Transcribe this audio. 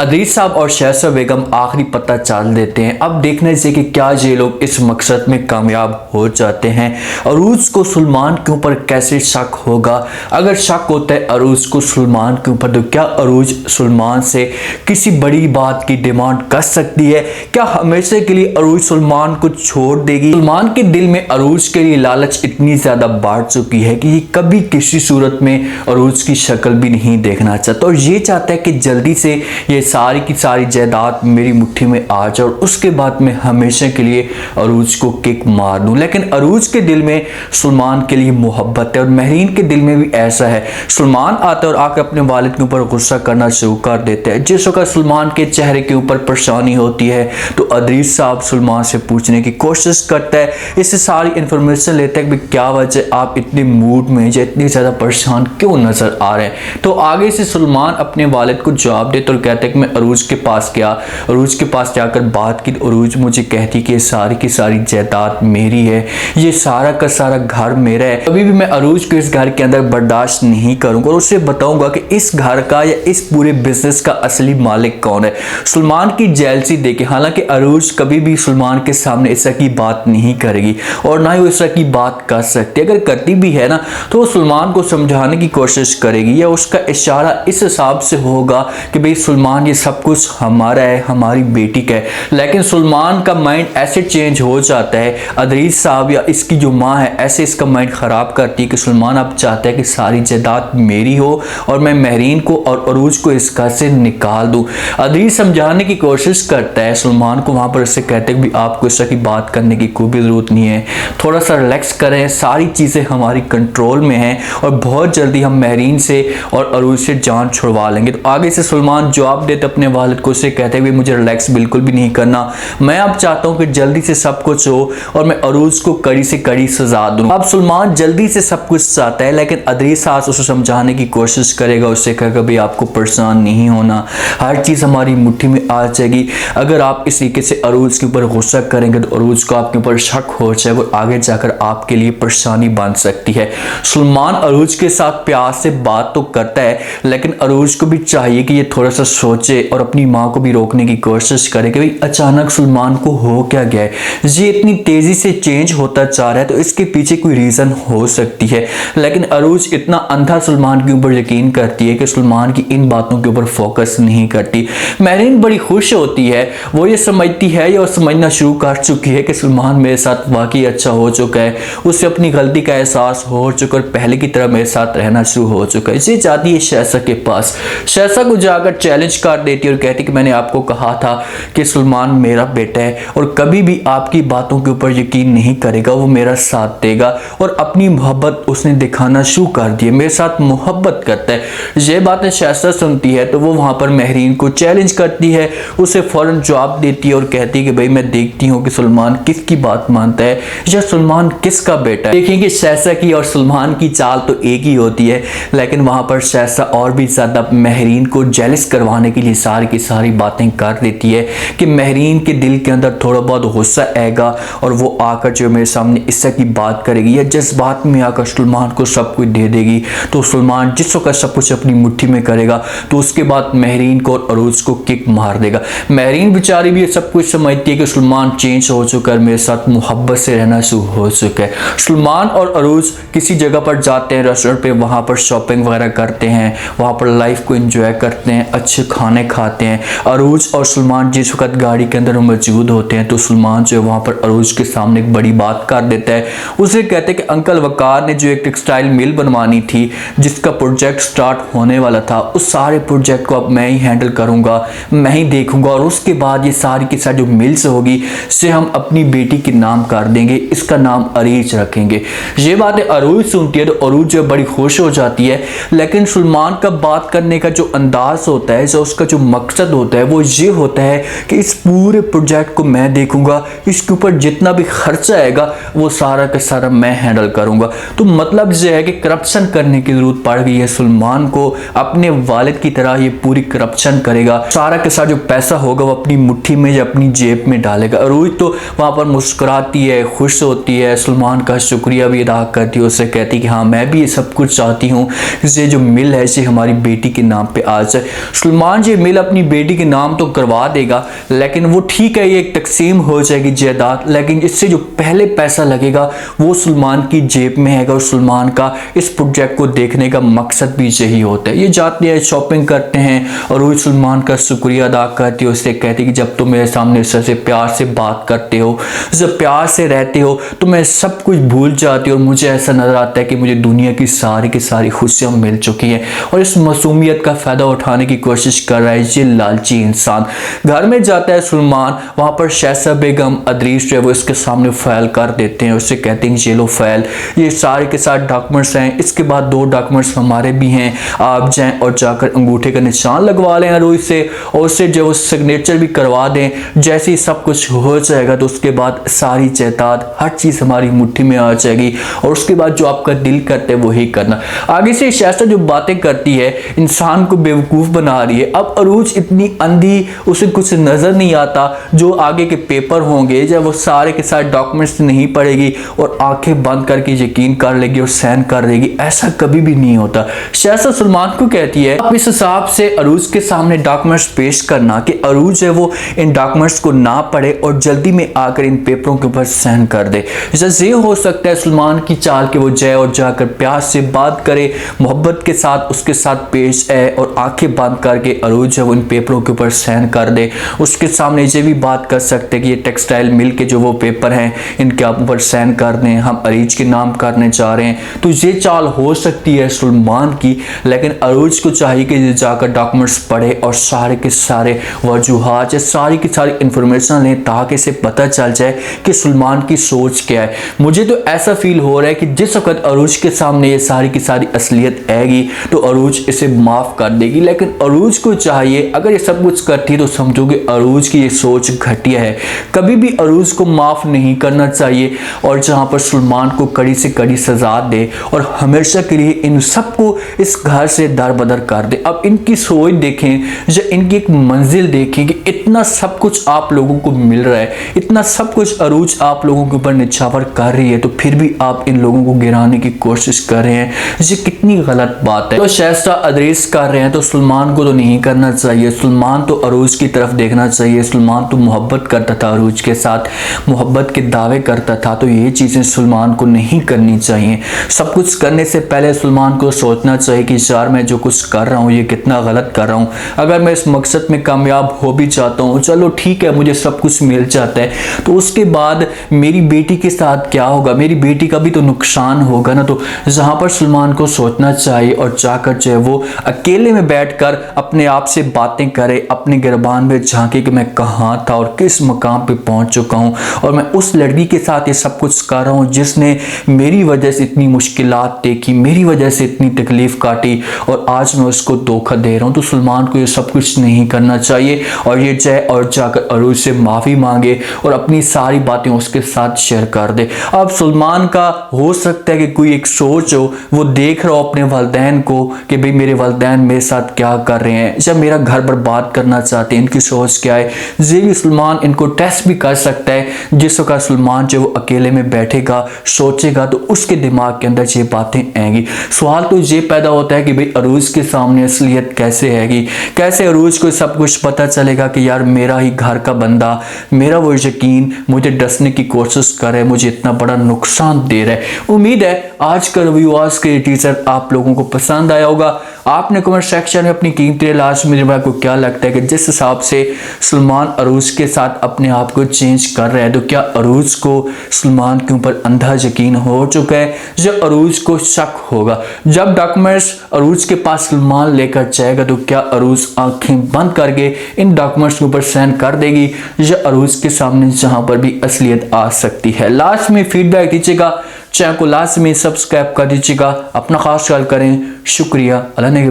अदीस साहब और शहसा बेगम आखिरी पता चाल देते हैं। अब देखने से कि क्या ये लोग इस मकसद में कामयाब हो जाते हैं। अरूज को सलमान के ऊपर कैसे शक होगा? अगर शक होता है अरूज को सलमान के ऊपर, तो क्या अरूज सलमान से किसी बड़ी बात की डिमांड कर सकती है? क्या हमेशा के लिए अरूज सलमान को छोड़ देगी? सलमान के दिल में अरूज के लिए लालच इतनी ज्यादा बढ़ चुकी है कि ये कभी किसी सूरत में अरूज की शक्ल भी नहीं देखना चाहता और ये चाहता है कि जल्दी से ये सारी की सारी जायदाद मेरी मुट्ठी में आ जाए और उसके बाद मैं हमेशा के लिए अरूज को किक मार दूं। लेकिन अरूज के दिल में सलमान के लिए मोहब्बत है और महरीन के दिल में भी ऐसा है। सलमान आता है और आकर अपने वालिद के ऊपर गुस्सा करना शुरू कर देता है। जिस वक्त सलमान के चेहरे के ऊपर परेशानी होती है तो अदीस साहब सलमान से पूछने की कोशिश करता है, इससे सारी इंफॉर्मेशन लेता है कि क्या वजह आप इतने मूड में या इतनी ज़्यादा परेशान क्यों नजर आ रहे हैं। तो आगे से सलमान अपने वालिद को जवाब देता और कहता है कि मैं अरूज के पास गया, अरूज के पास जाकर बात की। अरूज मुझे कहती कि सारी की सारी जायदाद मेरी है, ये सारा का सारा घर मेरा है। अभी भी मैं अरूज को इस घर के अंदर बर्दाश्त नहीं करूंगा और उसे बताऊंगा कि इस घर का या इस पूरे बिजनेस का असली मालिक कौन है। सलमान की जेलसी देखे, हालांकि अरूज कभी भी सलमान के सामने इस तरह की बात नहीं करेगी और ना ही वो इस तरह की बात कर सकती। अगर करती भी है ना तो वो सलमान को समझाने की कोशिश करेगी या उसका इशारा इस हिसाब से होगा कि भाई सलमान ये सब कुछ हमारा है, हमारी बेटी का है। लेकिन सलमान का माइंड ऐसे चेंज हो जाता है, अदीस साहब या इसकी जो माँ है ऐसे इसका माइंड ख़राब करती है कि सलमान अब चाहता है कि सारी जायदाद मेरी हो और मैं महरीन को और अरूज को इस घर से निकाल दूँ। अदीस समझाने की कोशिश करता है सलमान को, वहाँ पर उससे कहते हैं कि आपको इस तरह की बात करने की कोई भी ज़रूरत नहीं है, थोड़ा सा रिलैक्स करें, सारी चीज़ें हमारी कंट्रोल में हैं और बहुत जल्दी हम महरीन से और अरूज से जान छुड़वा लेंगे। तो आगे से सलमान जवाब देते अपने वालिद को, उसे कहते हुए मुझे रिलैक्स बिल्कुल भी नहीं करना, मैं अब चाहता हूं कि जल्दी से सब कुछ हो और मैं अरूज को कड़ी से कड़ी सजा दूं। अब सलमान जल्दी से सब कुछ चाहता है लेकिन अदीस साहब उसे समझाने की कोशिश करेगा, उससे कहेगा भाई आपको परेशान नहीं होना, हर चीज़ हमारी मुट्ठी में आ जाएगी। अगर आप इस तरीके से अरूज के ऊपर गुस्सा करेंगे तो अरूज को आपके ऊपर शक हो जाएगा और आगे जाकर आपके लिए परेशानी बन सकती है। सलमान अरूज के साथ प्यार से बात तो करता है लेकिन अरूज को भी चाहिए कि ये थोड़ा सा सोचे और अपनी माँ को भी रोकने की कोशिश करे कि भाई अचानक सलमान को हो क्या गया है, ये इतनी तेजी से चेंज होता जा रहा है तो इसके पीछे कोई रीजन हो सकती है। लेकिन अरूज इतना अंधा सलमान के ऊपर यकीन करती है कि सलमान की इन बातों के ऊपर फोकस नहीं करती। महरीन बड़ी खुश होती है, वो ये समझती है और समझना शुरू कर चुकी है कि सलमान मेरे साथ वाकई अच्छा हो चुका है, उसे अपनी गलती का एहसास हो चुका और पहले की तरह मेरे साथ रहना शुरू हो चुका है। ये जाती है शहसा के पास, शहसा को जाकर चैलेंज कर देती है और कहती कि मैंने आपको कहा था कि सलमान मेरा बेटा है और कभी भी आपकी बातों के ऊपर यकीन नहीं करेगा, वो मेरा साथ देगा और अपनी मोहब्बत उसने दिखाना शुरू कर दी है, मेरे साथ मोहब्बत करता है। ये बातें शहसा सुनती है तो वो वहाँ पर महरीन को चैलेंज करती है, उसे फ़ौरन जवाब देती है और कहती है कि भाई मैं देखती हूँ कि सलमान किसकी बात मानता है या सलमान किसका बेटा है। देखेंगे शहसा की और सलमान की चाल तो एक ही होती है लेकिन वहाँ पर शहसा और भी ज़्यादा महरीन को जेलस करवाने के लिए सारी की सारी बातें कर देती है कि महरीन के दिल के अंदर थोड़ा बहुत गुस्सा आएगा और वो आकर जो मेरे सामने इस तरह की बात करेगी या जिस बात में आकर सलमान को सब कुछ दे देगी तो सलमान जिस वक्त सब कुछ अपनी मुट्ठी में करेगा तो उसके बाद महरीन को और अरूज को किक मार देगा। महरीन बेचारी भी ये सब कुछ समझती है कि सलमान चेंज हो चुका है, मेरे साथ मोहब्बत से रहना शुरू हो चुका है। सलमान और अरूज किसी जगह पर जाते हैं रेस्टोरेंट पे, वहाँ पर शॉपिंग वगैरह करते हैं, वहाँ पर लाइफ को एंजॉय करते हैं, अच्छे खाने खाते हैं। अरूज और सलमान जिस वक्त गाड़ी के अंदर मौजूद होते हैं तो सलमान जो है वहाँ पर अरूज के सामने एक बड़ी बात कर देता है, उसे कहते हैं कि अंकल वकार ने जो एक टेक्सटाइल मिल बनवानी थी जिसका प्रोजेक्ट स्टार्ट होने वाला था, उस सारे प्रोजेक्ट को अब मैं ही हैंडल करूँगा, मैं ही देखूँगा और उसके बाद ये सारी की सारी जो मिल्स होगी से हम अपनी बेटी के नाम कर देंगे, इसका नाम अरीज रखेंगे। ये बातें अरूज सुनती है तो अरूज जो बड़ी खुश हो जाती है लेकिन सलमान का बात करने का जो अंदाज होता है, जो उसका जो मकसद होता है वो ये होता है कि इस पूरे प्रोजेक्ट को मैं देखूंगा, इसके ऊपर जितना भी खर्चा आएगा वो सारा का सारा मैं हैंडल करूंगा। तो मतलब ये है कि करप्शन करने की जरूरत पड़ गई है सलमान को, अपने वालिद की तरह ये पूरी करप्शन करेगा, सारा के सारा जो पैसा होगा वो अपनी मुट्ठी में या अपनी जेब में डालेगा। अरूज तो वहाँ पर मुस्कुराती है, खुश होती है, सलमान का शुक्रिया भी अदा करती है, उससे कहती है कि हाँ मैं भी ये सब कुछ चाहती हूँ, ये जो मिल है इसे हमारी बेटी के नाम पे आ जाए। सलमान ये मेल अपनी बेटी के नाम तो करवा देगा, लेकिन वो ठीक है, ये एक तकसीम हो जाएगी जायदाद, लेकिन इससे जो पहले पैसा लगेगा वो सलमान की जेब में है। और सलमान का इस प्रोजेक्ट को देखने का मकसद भी यही होता है। ये जाते हैं, शॉपिंग करते हैं और वो सलमान का शुक्रिया अदा करती है, उससे कहती है कि जब तुम मेरे सामने से प्यार से बात करते हो, जब प्यार से रहते हो तो मैं सब कुछ भूल जाती हूँ और मुझे ऐसा नजर आता है कि मुझे दुनिया की सारी खुशियां मिल चुकी हैं। और इस मासूमियत का फायदा उठाने की कोशिश कर रहा है ये लालची इंसान। घर में जाता है सलमान, वहां पर शहज़ाद बेगम अदरीस जो है वो इसके सामने फाइल कर देते हैं, उससे कहते हैं ये लो फाइल, ये सारे के सारे डॉक्यूमेंट्स हैं, इसके बाद 2 डॉक्यूमेंट्स हमारे भी हैं, आप जाएं और जाकर अंगूठे का निशान लगवा लें अरोई से और उससे जो वो सिग्नेचर भी करवा दें। जैसे ही सब कुछ हो जाएगा तो उसके बाद सारी जायदाद हर चीज़ हमारी मुट्ठी में आ जाएगी और उसके बाद जो आपका दिल करता है वही करना। आगे से शहज़ाद जो बातें करती है इंसान को बेवकूफ़ बना रही है। अब अरूज इतनी अंधी, उसे कुछ नज़र नहीं आता जो आगे के पेपर होंगे, जब वो सारे के सारे डॉक्यूमेंट्स नहीं पढ़ेगी और आंखें बंद करके यकीन कर लेगी और साइन कर लेगी, ऐसा कभी भी नहीं होता। शहज़ाद सलमान को कहती है आप इस हिसाब से अरूज के सामने डॉक्यूमेंट्स पेश करना कि अरूज है वो इन डॉक्यूमेंट्स को ना पढ़े और जल्दी में आकर इन पेपरों के ऊपर साइन कर दे। जैसे ये हो सकता है सलमान की चाल के वो जाए और जाकर प्यार से बात करे, मोहब्बत के साथ उसके साथ पेश आए और आंखें बंद करके अरूज है वो इन पेपरों के ऊपर साइन कर दे। उसके सामने ये भी बात कर सकते हैं कि ये टेक्सटाइल मिल के जो वो पेपर हैं इनके ऊपर साइन कर दें, हम अरीज के नाम करने जा रहे हैं। तो ये चाल हो सकती है सलमान की, लेकिन अरूज को चाहिए कि जाकर डॉक्यूमेंट्स पढ़े और सारे के सारे वजूहात सारी की सारी इंफॉर्मेशन लें ताकि इसे पता चल जाए कि सलमान की सोच क्या है। मुझे तो ऐसा फील हो रहा है कि जिस वक्त अरूज के सामने ये सारी की सारी असलियत आएगी तो अरूज इसे माफ़ कर देगी, लेकिन अरूज को चाहिए अगर ये सब कुछ करती है तो समझो कि अरूज की ये सोच घटिया है। कभी भी अरूज को माफ़ नहीं करना चाहिए और जहाँ पर सलमान को कड़ी से कड़ी सजा दे और हमेशा के लिए इन सबको इस घर से दरबदर कर दे। अब इनकी सोच देखें या इनकी एक मंजिल देखें कि इतना सब कुछ आप लोगों को मिल रहा है, इतना सब कुछ अरूज आप लोगों के ऊपर निछावर कर रही है, तो फिर भी आप इन लोगों को गिराने की कोशिश कर रहे हैं, ये कितनी गलत बात है। तो शहज़ाद अदरीस कर रहे हैं तो सलमान को तो नहीं करना चाहिए। सलमान तो अरूज की तरफ देखना चाहिए। सलमान तो मोहब्बत करता था अरूज के साथ, मोहब्बत के दावे करता था, तो ये चीज़ें सलमान को नहीं करनी चाहिए। सब कुछ करने से पहले सलमान को सोचना चाहिए कि यार मैं जो कुछ कर रहा हूँ ये कितना गलत कर रहा हूँ। अगर मैं इस मकसद में कामयाब हो भी जाता हूँ, चलो ठीक है, मुझे सब कुछ मिल जाता है, तो उसके बाद मेरी बेटी के साथ क्या होगा, मेरी बेटी का भी तो नुकसान होगा ना। तो जहाँ पर सलमान को सोचना चाहिए और जाकर जो है वो अकेले में बैठकर अपने आप से बातें करे, अपने गिरबान में झांके कि मैं कहाँ था और किस मकाम पे पहुँच चुका हूँ और मैं उस लड़की के साथ ये सब कुछ कर रहा हूँ जिसने मेरी वजह से इतनी मुश्किलात देखी, मेरी वजह से इतनी तकलीफ काटी और आज मैं उसको धोखा दे रहा हूँ। तो सलमान को ये सब कुछ नहीं करना चाहिए और ये जाए और जाकर अरूज से माफ़ी मांगे और अपनी सारी बातें उसके साथ शेयर कर दे। अब सलमान का हो सकता है कि कोई एक सोच हो, वो देख रहा हो अपने वालिदैन को कि भाई मेरे वालिदैन मेरे साथ क्या कर रहे हैं, जब मेरा घर बर्बाद करना चाहते हैं, इनकी सोच क्या है। ये भी सलमान इनको टेस्ट भी कर सकता है। जिस वक्त सलमान जो वो अकेले में बैठेगा सोचेगा तो उसके दिमाग के अंदर ये बातें आएंगी। सवाल तो ये पैदा होता है कि भाई अरूज के सामने असलियत कैसे हैगी, कैसे अरूज को सब कुछ पता चलेगा कि यार मेरा ही घर का बंदा, मेरा वो यकीन मुझे डसने की कोशिश कर रहा है, मुझे इतना बड़ा नुकसान दे रहा है। उम्मीद है आज का रिव्यू, आज के टीजर आप लोगों को पसंद आया होगा। आपने कमेंट सेक्शन में अपनी कीमती लास्ट में को क्या लगता है कि जिस हिसाब से सलमान अरूज के साथ अपने आप को चेंज कर रहा है, तो क्या अरूज को सलमान के ऊपर अंधा यकीन हो चुका है या अरूज को शक होगा। जब डॉक्यूमेंट्स अरूज के पास सलमान लेकर जाएगा तो क्या अरूज आंखें बंद करके इन डॉक्यूमेंट्स के ऊपर साइन कर देगी या अरूज के सामने जहां पर भी असलियत आ सकती है। लास्ट में फीडबैक दीजिएगा, चैनल को लास्ट में सब्सक्राइब कर दीजिएगा, अपना खास ख्याल करें। शुक्रिया। अल्लाह ने